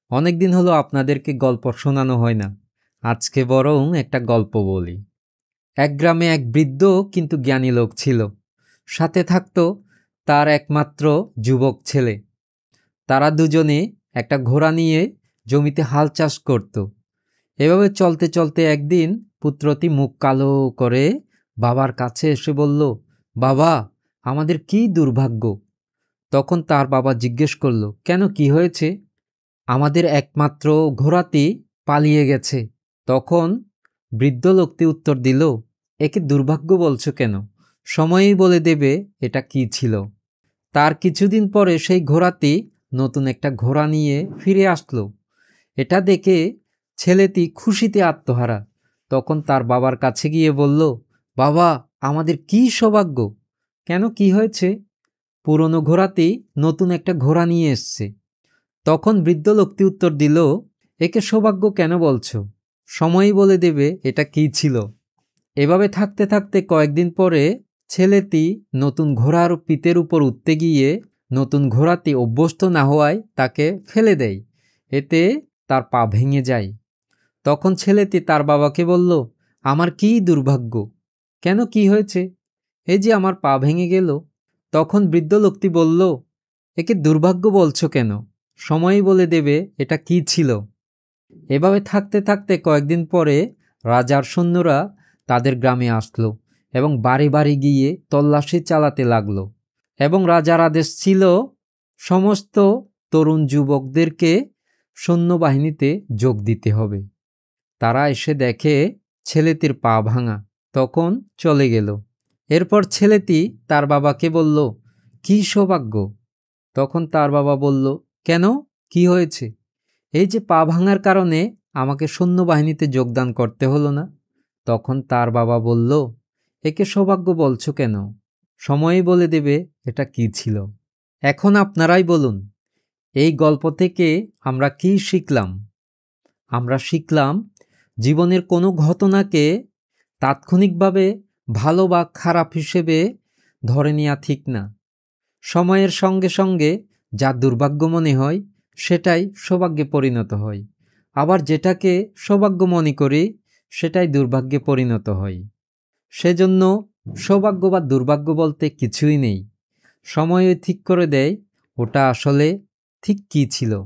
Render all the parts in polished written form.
অনেকদিন হলো আপনাদেরকে গল্প শোনানো হয় না। আজকে বরং একটা গল্প বলি। এক গ্রামে এক বৃদ্ধ কিন্তু জ্ঞানী লোক ছিল। সাথে থাকতো তার একমাত্র যুবক ছেলে। তারা দুজনে একটা ঘোড়া নিয়ে জমিতে হাল চাষ করত। এভাবে চলতে চলতে একদিন পুত্রটি মুখ কালো করে বাবার কাছে এসে বলল, বাবা, আমাদের কি দুর্ভাগ্য। তখন তার বাবা জিজ্ঞেস করল, কেন, কি হয়েছে? আমাদের একমাত্র ঘোড়াটি পালিয়ে গেছে। তখন বৃদ্ধ লোকটি উত্তর দিল, একে দুর্ভাগ্য বলছো কেন? সময়ই বলে দেবে এটা কি ছিল। তার কিছুদিন পরে সেই ঘোড়াটি নতুন একটা ঘোড়া নিয়ে ফিরে আসলো। এটা দেখে ছেলেটি খুশিতে আত্মহারা। তখন তার বাবার কাছে গিয়ে বলল, বাবা, আমাদের কি সৌভাগ্য। কেন, কি হয়েছে? পুরনো ঘোড়াটি নতুন একটা ঘোড়া নিয়ে এসছে। তখন বৃদ্ধ লোকটি উত্তর দিল, একে সৌভাগ্য কেন বলছো? সময়ই বলে দেবে এটা কি ছিল। এভাবে থাকতে থাকতে কয়েকদিন পরে ছেলেটি নতুন ঘোড়ার পিঠের উপর উঠতে গিয়ে নতুন ঘোড়াটি অভ্যস্ত না হওয়ায় তাকে ফেলে দেয়। এতে তার পা ভেঙে যায়। তখন ছেলেটি তার বাবাকে বলল, আমার কি দুর্ভাগ্য। কেন, কি হয়েছে? এই যে আমার পা ভেঙে গেল। তখন বৃদ্ধ লোকটি বলল, একে দুর্ভাগ্য বলছো কেন? সময়ই বলে দেবে এটা কি ছিল। এভাবে থাকতে থাকতে কয়েকদিন পরে রাজার সৈন্যরা তাদের গ্রামে আসলো এবং বাড়ি বাড়ি গিয়ে তল্লাশি চালাতে লাগলো। এবং রাজার আদেশ ছিল সমস্ত তরুণ যুবকদেরকে সৈন্যবাহিনীতে যোগ দিতে হবে। তারা এসে দেখে ছেলেটির পা ভাঙা, তখন চলে গেল। এরপর ছেলেটি তার বাবাকে বলল, কি সৌভাগ্য। তখন তার বাবা বলল, কেন, কি হয়েছে? এই যে পা ভাঙার কারণে আমাকে সৈন্যবাহিনীতে যোগদান করতে হলো না। তখন তার বাবা বলল, একে সৌভাগ্য বলছো কেন? সময়ই বলে দেবে এটা কি ছিল। এখন আপনারাই বলুন, এই গল্প থেকে আমরা কি শিখলাম? আমরা শিখলাম জীবনের কোনো ঘটনাকে তাৎক্ষণিকভাবে ভালো বা খারাপ হিসেবে ধরে নেওয়া ঠিক না। সময়ের সঙ্গে সঙ্গে যা দুর্ভাগ্য মনে হয় সেটাই সৌভাগ্যে পরিণত হয়। আবার যেটাকে সৌভাগ্য মনে করি সেটাই দুর্ভাগ্যে পরিণত হয়। সেজন্য সৌভাগ্য বা দুর্ভাগ্য বলতে কিছুই নেই। সময়ই ঠিক করে দেয় ওটা আসলে ঠিক কী ছিল।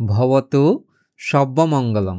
ভবতু সর্বমঙ্গলং।